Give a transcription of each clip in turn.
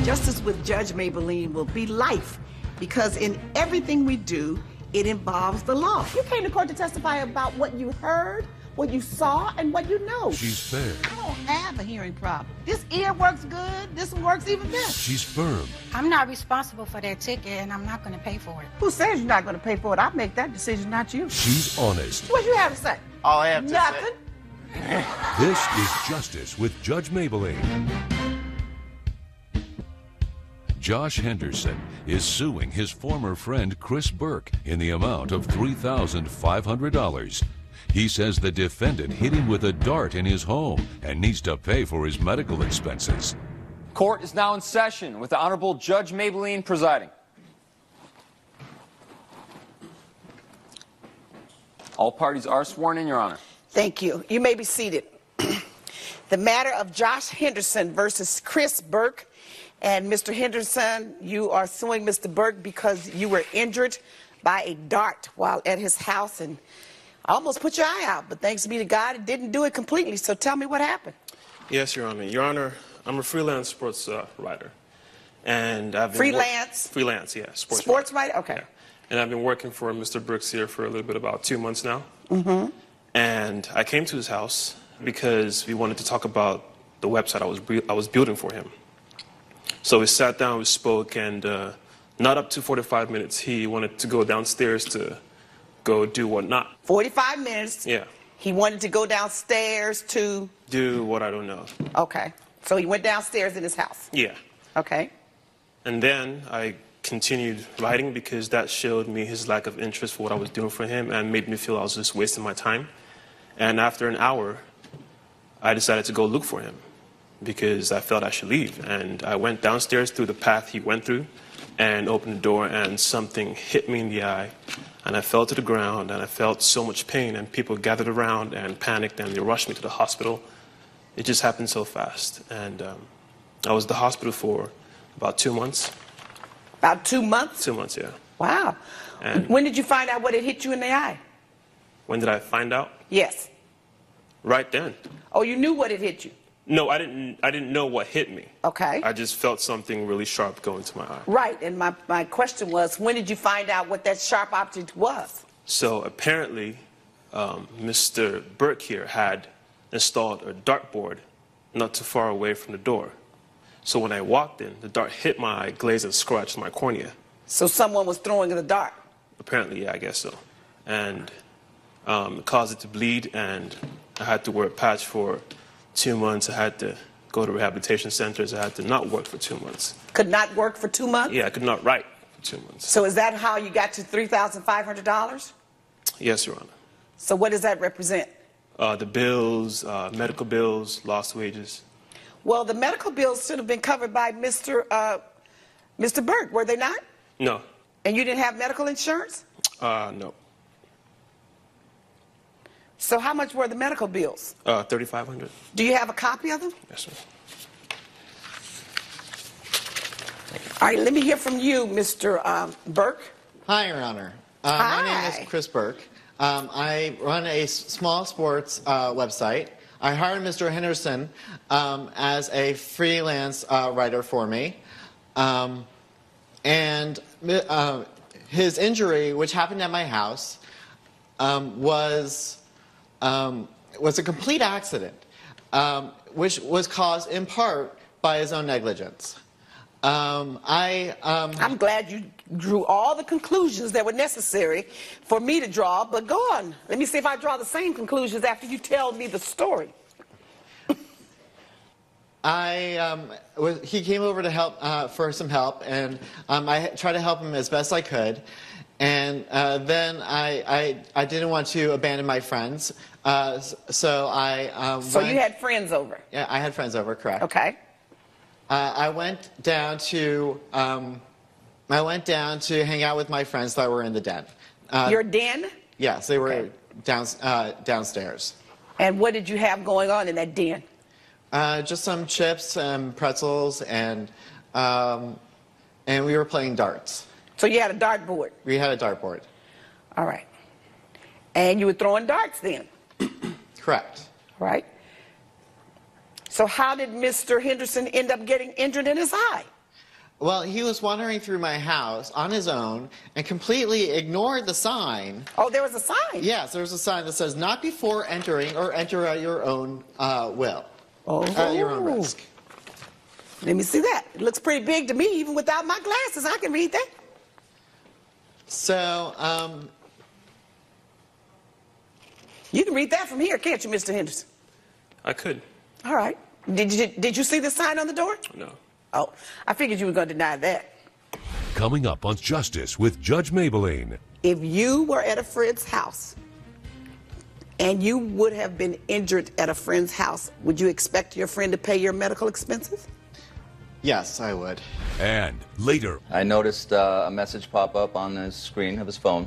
Justice with Judge Mablean will be life, because in everything we do, it involves the law. You came to court to testify about what you heard, what you saw, and what you know. She's fair. I don't have a hearing problem. This ear works good. This one works even better. She's firm. I'm not responsible for that ticket, and I'm not going to pay for it. Who says you're not going to pay for it? I'll make that decision, not you. She's honest. What you have to say? All I have to Nothing. say. This is Justice with Judge Mablean. Josh Henderson is suing his former friend Chris Burke in the amount of $3,500. He says the defendant hit him with a dart in his home and needs to pay for his medical expenses. Court is now in session with the Honorable Judge Mablean presiding. All parties are sworn in, Your Honor. Thank you. You may be seated. The matter of Josh Henderson versus Chris Burke. And Mr. Henderson, you are suing Mr. Burke because you were injured by a dart while at his house and almost put your eye out. But thanks be to God, it didn't do it completely. So tell me what happened. Yes, Your Honor. Your Honor, I'm a freelance sports writer. And I've been Freelance? Freelance, yeah. Sports writer? Okay. Yeah. And I've been working for Mr. Brooks here for a little bit about 2 months now. Mm-hmm. And I came to his house because we wanted to talk about the website I was building for him. So we sat down, we spoke, and not up to 45 minutes, he wanted to go downstairs to go do whatnot. 45 minutes? Yeah. He wanted to go downstairs to? Do what I don't know. Okay. So he went downstairs in his house? Yeah. Okay. And then I continued writing because that showed me his lack of interest for what I was doing for him and made me feel I was just wasting my time. And after an hour, I decided to go look for him, because I felt I should leave. And I went downstairs through the path he went through and opened the door, and something hit me in the eye. And I fell to the ground, and I felt so much pain, and people gathered around and panicked, and they rushed me to the hospital. It just happened so fast. And I was at the hospital for about 2 months. About 2 months? 2 months, yeah. Wow. And when did you find out what had hit you in the eye? when did I find out? Yes. Right then. Oh, you knew what had hit you? No, I didn't know what hit me. Okay. I just felt something really sharp go into my eye. Right, and my question was, when did you find out what that sharp object was? So apparently, Mr. Burke here had installed a dartboard not too far away from the door. So when I walked in, the dart hit my eye, glazed and scratched my cornea. So someone was throwing the dart? Apparently, yeah, I guess so. And it caused it to bleed, and I had to wear a patch for 2 months. I had to go to rehabilitation centers. I had to not work for 2 months. Could not work for 2 months? Yeah, I could not write for 2 months. So is that how you got to $3,500? Yes, Your Honor. So what does that represent? The bills, medical bills, lost wages. Well, the medical bills should have been covered by Mr. Burke, were they not? No. And you didn't have medical insurance? No. So how much were the medical bills? $3,500. Do you have a copy of them? Yes, sir. All right, let me hear from you, Mr. Burke. Hi, Your Honor. Hi. My name is Chris Burke. I run a small sports website. I hired Mr. Henderson as a freelance writer for me. And his injury, which happened at my house, was a complete accident, which was caused in part by his own negligence. I'm glad you drew all the conclusions that were necessary for me to draw, but go on. Let me see if I draw the same conclusions after you tell me the story. He came over to help for some help, and I tried to help him as best I could. And then I didn't want to abandon my friends, so I So you had friends over? Yeah, I had friends over, correct. Okay. I went down to hang out with my friends that were in the den. Your den? Yes, they were downstairs. And what did you have going on in that den? Just some chips and pretzels, and we were playing darts. So you had a dartboard? We had a dartboard. All right. And you were throwing darts then? Correct. Right. So how did Mr. Henderson end up getting injured in his eye? Well, he was wandering through my house on his own and completely ignored the sign. Oh, there was a sign? Yes, there's a sign that says, not before entering or enter at your own will. Oh. At your own risk. Let me see that. It looks pretty big to me. Even without my glasses, I can read that. So, you can read that from here, can't you, Mr. Henderson? I could. All right. Did you see the sign on the door? No. Oh, I figured you were going to deny that. Coming up on Justice with Judge Mablean. If you were at a friend's house and you would have been injured at a friend's house, would you expect your friend to pay your medical expenses? yes, I would. And later, I noticed a message pop up on the screen of his phone.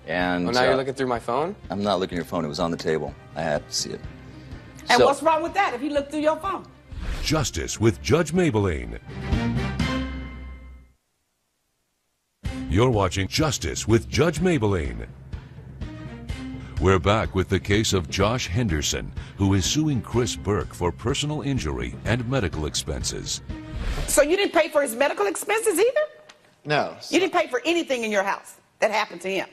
And Oh, now you're looking through my phone? I'm not looking at your phone. It was on the table. I had to see it. And So- what's wrong with that if he looked through your phone? Justice with Judge Mablean. You're watching Justice with Judge Mablean. We're back with the case of Josh Henderson, who is suing Chris Burke for personal injury and medical expenses. So you didn't pay for his medical expenses either? No. You didn't pay for anything in your house that happened to him?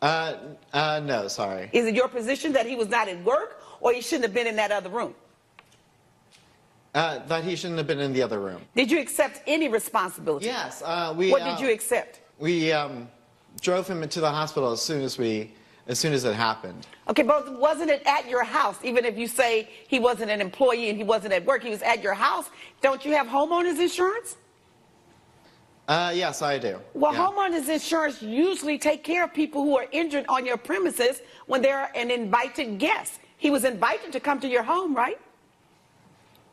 No, sorry. Is it your position that he was not at work or he shouldn't have been in that other room? That he shouldn't have been in the other room. Did you accept any responsibility? Yes, What did you accept? We drove him into the hospital as soon as it happened. Okay, but wasn't it at your house? Even if you say he wasn't an employee and he wasn't at work, he was at your house. Don't you have homeowners insurance? Yes, I do. Well, Yeah. homeowners insurance usually take care of people who are injured on your premises when they're an invited guest. He was invited to come to your home, right?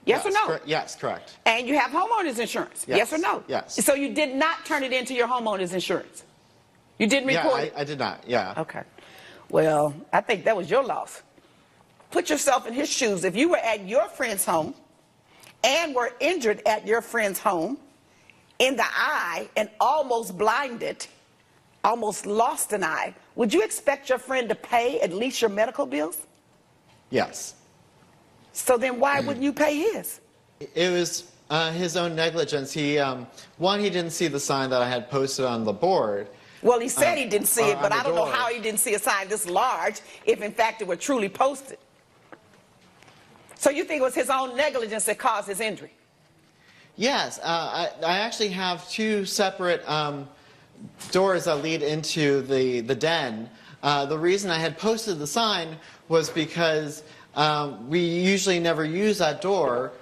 Yes or no? Yes, correct. And you have homeowners insurance. Yes or no? Yes. So you did not turn it into your homeowner's insurance. You didn't report it? I did not. Yeah. Okay. Well, I think that was your loss. Put yourself in his shoes. If you were at your friend's home and were injured at your friend's home in the eye and almost blinded, almost lost an eye, would you expect your friend to pay at least your medical bills? Yes. So then why wouldn't you pay his? It was his own negligence. He didn't see the sign that I had posted on the board. Well, he said he didn't see it, but on I the don't know door. how he didn't see a sign this large if, in fact, it were truly posted. So you think it was his own negligence that caused his injury? Yes. I actually have two separate doors that lead into the den. The reason I had posted the sign was because we usually never use that door,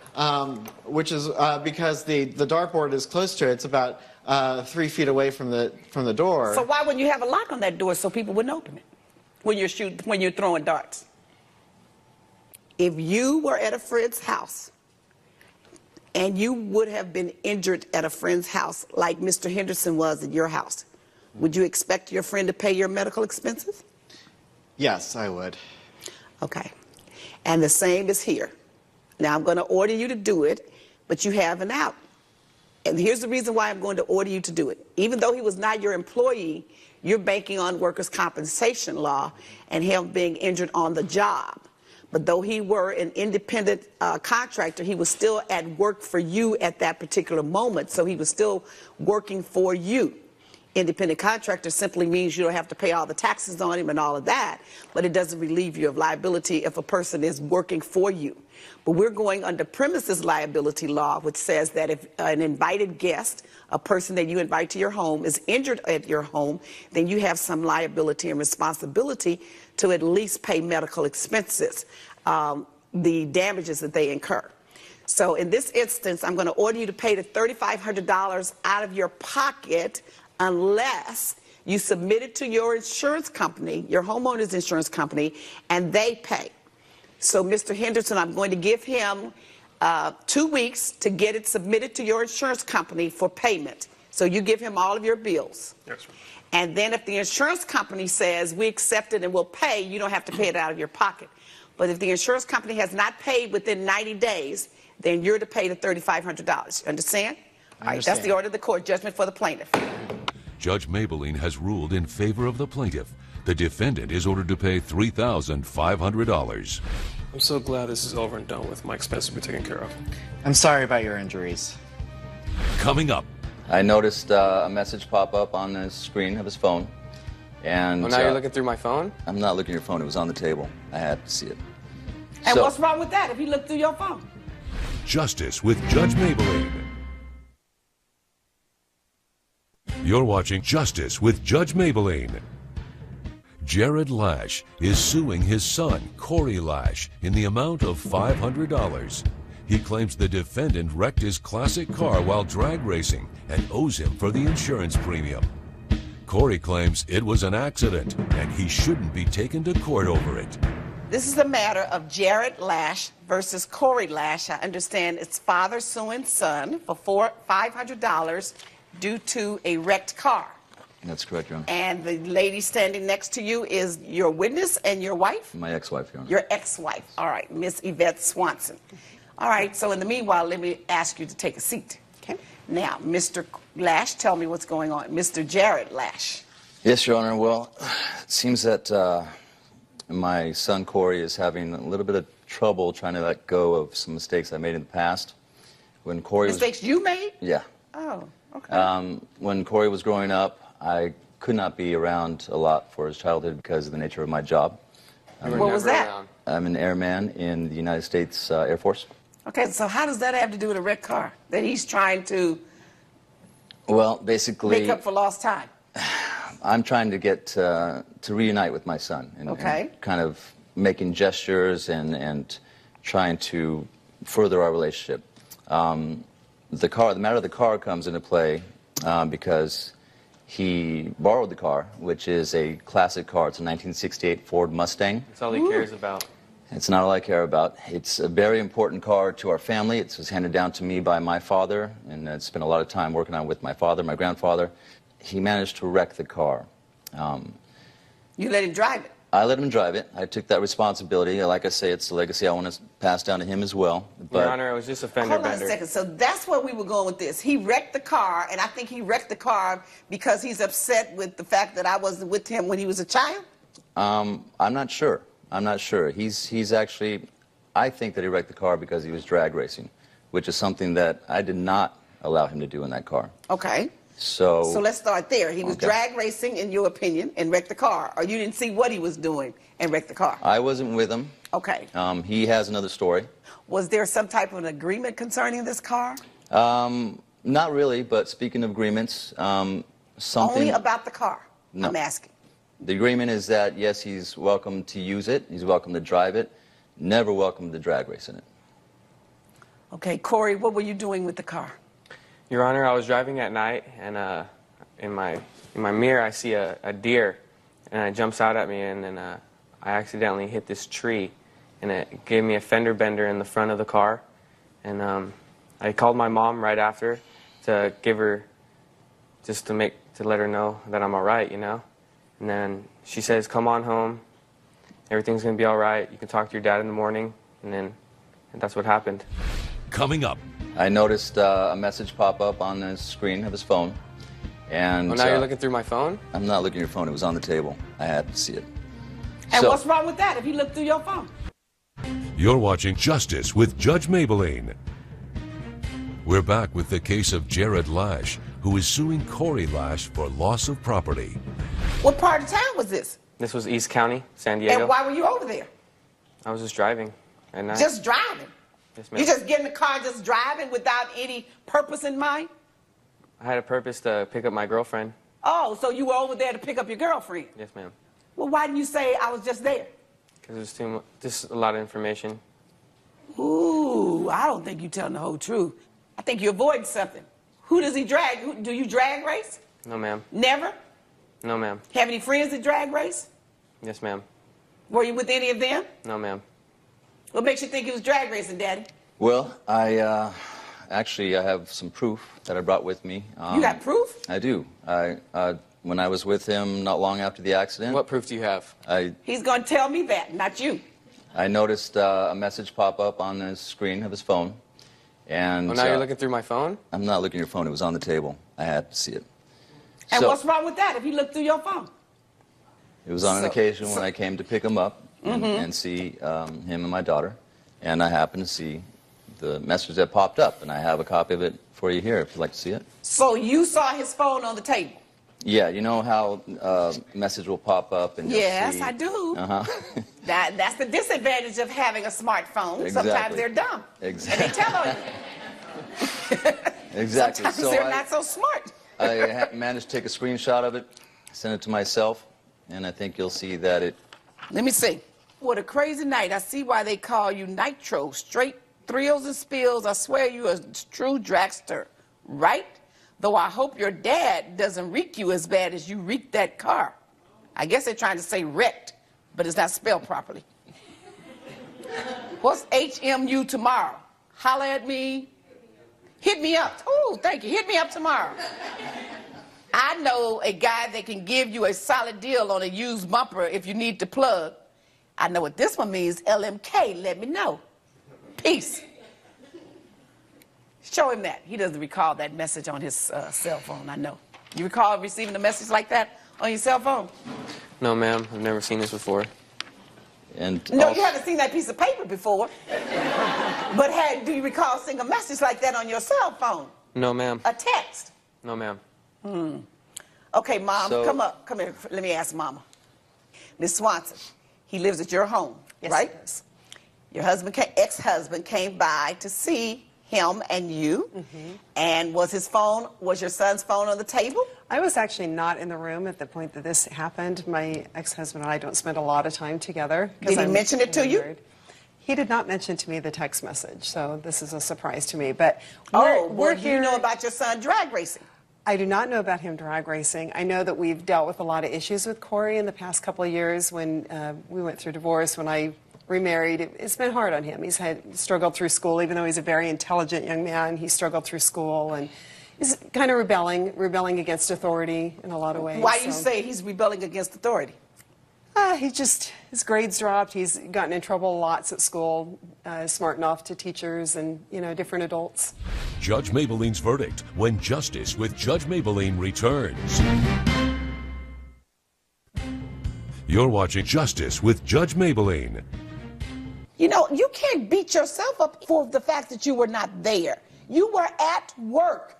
which is because the dartboard is close to it. It's about 3 feet away from the door. So why wouldn't you have a lock on that door so people wouldn't open it when you're throwing darts? If you were at a friend's house and you would have been injured at a friend's house like Mr. Henderson was at your house, would you expect your friend to pay your medical expenses? Yes, I would. Okay. And the same is here. Now, I'm going to order you to do it, but you have an out. And here's the reason why I'm going to order you to do it. Even though he was not your employee, you're banking on workers' compensation law and him being injured on the job. But though he were an independent contractor, he was still at work for you at that particular moment. So he was still working for you. Independent contractor simply means you don't have to pay all the taxes on him and all of that, but it doesn't relieve you of liability if a person is working for you. But we're going under premises liability law, which says that if an invited guest, a person that you invite to your home, is injured at your home, then you have some liability and responsibility to at least pay medical expenses, the damages that they incur. So in this instance, I'm going to order you to pay the $3,500 out of your pocket unless you submit it to your insurance company, your homeowner's insurance company, and they pay. So, Mr. Henderson, I'm going to give him 2 weeks to get it submitted to your insurance company for payment. So you give him all of your bills. Yes, sir. And then if the insurance company says, we accept it and we'll pay, you don't have to pay it out of your pocket. But if the insurance company has not paid within 90 days, then you're to pay the $3,500. Understand? All right, that's the order of the court. Judgment for the plaintiff. Judge Mablean has ruled in favor of the plaintiff. The defendant is ordered to pay $3,500. I'm so glad this is over and done with. My expenses will be taken care of. I'm sorry about your injuries. Coming up. I noticed a message pop up on the screen of his phone. And Well, now you're looking through my phone? I'm not looking at your phone. It was on the table. I had to see it. And So- what's wrong with that if he looked through your phone? Justice with Judge Mablean. You're watching Justice with Judge Mablean. Jared Lash is suing his son, Corey Lash, in the amount of $500. He claims the defendant wrecked his classic car while drag racing and owes him for the insurance premium. Corey claims it was an accident and he shouldn't be taken to court over it. This is the matter of Jared Lash versus Corey Lash. I understand it's father suing son for $500 due to a wrecked car. That's correct, Your Honor. And the lady standing next to you is your witness and your wife? My ex-wife, Your Honor. Your ex-wife. All right, Miss Yvette Swanson. All right, so in the meanwhile, let me ask you to take a seat. Okay. Now, Mr. Lash, tell me what's going on. Mr. Jared Lash. Yes, Your Honor. Well, it seems that my son Corey is having a little bit of trouble trying to let go of some mistakes I made in the past. When Corey Mistakes you made? Yeah. Oh, okay. When Corey was growing up, I could not be around a lot for his childhood because of the nature of my job. What was that? I'm an airman in the United States Air Force. Okay, so how does that have to do with a wrecked car that he's trying to Well, basically, make up for lost time? I'm trying to get to reunite with my son and kind of making gestures and trying to further our relationship. The matter of the car comes into play because he borrowed the car, which is a classic car. It's a 1968 Ford Mustang. That's all he cares about. It's not all I care about. It's a very important car to our family. It was handed down to me by my father, and I spent a lot of time working on it with my father, my grandfather. He managed to wreck the car. You let him drive it? I let him drive it. I took that responsibility. Like I say, it's a legacy I want to pass down to him as well. But Your Honor, it was just a fender bender. Hold on a second. So that's where we were going with this. He wrecked the car, and I think he wrecked the car because he's upset with the fact that I wasn't with him when he was a child? I'm not sure. I'm not sure. He's actually, I think that he wrecked the car because he was drag racing, which is something that I did not allow him to do in that car. Okay. So let's start there. He was drag racing, in your opinion, and wrecked the car. Or you didn't see what he was doing and wrecked the car? I wasn't with him. Okay. He has another story. Was there some type of an agreement concerning this car? Not really, but speaking of agreements, something... Only about the car, No. I'm asking. The agreement is that, yes, he's welcome to use it, he's welcome to drive it, never welcome to drag race in it. Okay, Corey, what were you doing with the car? Your Honor, I was driving at night, and in my mirror, I see a deer, and it jumps out at me, and then I accidentally hit this tree, and it gave me a fender bender in the front of the car, and I called my mom right after to give her, just to let her know that I'm all right, you know, and then she says, "Come on home, everything's gonna be all right. You can talk to your dad in the morning," and that's what happened. Coming up. I noticed a message pop up on the screen of his phone, and... Well, now you're looking through my phone? I'm not looking at your phone. It was on the table. I had to see it. And what's wrong with that if he looked through your phone? You're watching Justice with Judge Mablean. We're back with the case of Jared Lash, who is suing Corey Lash for loss of property. What part of town was this? This was East County, San Diego. And why were you over there? I was just driving at night. Just driving? Yes, ma'am. You just get in the car just driving without any purpose in mind? I had a purpose to pick up my girlfriend. Oh, so you were over there to pick up your girlfriend? Yes, ma'am. Well, why didn't you say I was just there? Because it was too much, just a lot of information. Ooh, I don't think you're telling the whole truth. I think you're avoiding something. Who does he drag? Do you drag race? No, ma'am. Never? No, ma'am. Have any friends that drag race? Yes, ma'am. Were you with any of them? No, ma'am. What makes you think he was drag racing, Daddy? Well, I have some proof that I brought with me. You got proof? I do. When I was with him not long after the accident... What proof do you have? He's going to tell me that, not you. I noticed a message pop up on the screen of his phone. And Well, now you're looking through my phone? I'm not looking at your phone. It was on the table. I had to see it. And what's wrong with that if he looked through your phone? It was on an occasion when I came to pick him up and see him and my daughter. And I happened to see the message that popped up, and I have a copy of it for you here if you'd like to see it. So you saw his phone on the table? Yeah, you know how message will pop up and you'll Yes, see... I do. Uh-huh. That's the disadvantage of having a smartphone. Exactly. Sometimes they're dumb. Exactly. And they tell on you. Exactly. Sometimes So they're not so smart. I managed to take a screenshot of it, send it to myself, and I think you'll see that it... Let me see. What a crazy night. I see why they call you Nitro. Straight thrills and spills. I swear you a true dragster, right? Though I hope your dad doesn't reek you as bad as you reeked that car. I guess they're trying to say wrecked, but it's not spelled properly. What's HMU tomorrow? Holler at me. Hit me up. Oh, thank you. Hit me up tomorrow. I know a guy that can give you a solid deal on a used bumper if you need to plug. I know what this one means. LMK, let me know. Peace. Show him that. He doesn't recall that message on his cell phone, I know. You recall receiving a message like that on your cell phone? No, ma'am. I've never seen this before. And No, you haven't seen that piece of paper before. But do you recall seeing a message like that on your cell phone? No, ma'am. A text? No, ma'am. Okay, Mom, So- come up. Come here. Let me ask Mama. Miss Swanson, he lives at your home, Yes, right? he does. Your ex-husband came by to see him and you. And was your son's phone on the table? I was actually not in the room at the point that this happened. My ex-husband and I don't spend a lot of time together. 'Cause Did he I'm mention it to you? married. He did not mention to me the text message, so this is a surprise to me. But We're here. you know about your son drag racing? I do not know about him drag racing. I know that we've dealt with a lot of issues with Corey in the past couple of years when we went through divorce, when I remarried. It's been hard on him. He's struggled through school, even though he's a very intelligent young man. He struggled through school and he's kind of rebelling against authority in a lot of ways. Why you say he's rebelling against authority? His grades dropped. He's gotten in trouble lots at school, smarting off to teachers and, different adults. Judge Mablean's verdict when Justice with Judge Mablean returns. You're watching Justice with Judge Mablean. You can't beat yourself up for the fact that you were not there. You were at work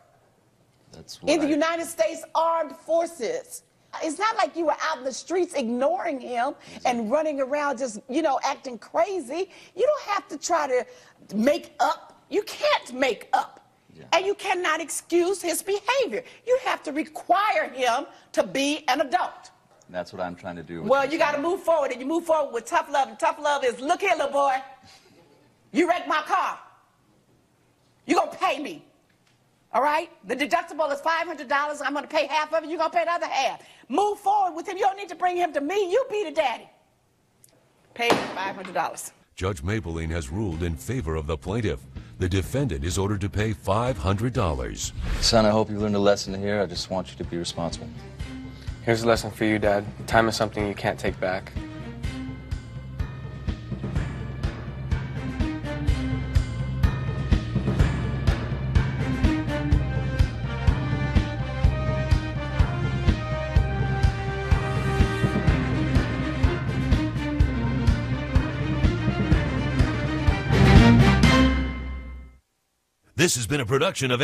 That's in the right. United States Armed Forces. It's not like you were out in the streets ignoring him and running around just, acting crazy. You don't have to try to make up. You can't make up. Yeah. And you cannot excuse his behavior. You have to require him to be an adult. That's what I'm trying to do. With Well, my you got to son. move forward, and you move forward with tough love. And tough love is, look here, little boy. You wrecked my car. You're going to pay me. All right? The deductible is $500. I'm going to pay half of it. You're going to pay the other half. Move forward with him. You don't need to bring him to me. You be the daddy. Pay $500. Judge Mablean has ruled in favor of the plaintiff. The defendant is ordered to pay $500. Son, I hope you learned a lesson here. I just want you to be responsible. Here's a lesson for you, Dad. Time is something you can't take back. This has been a production of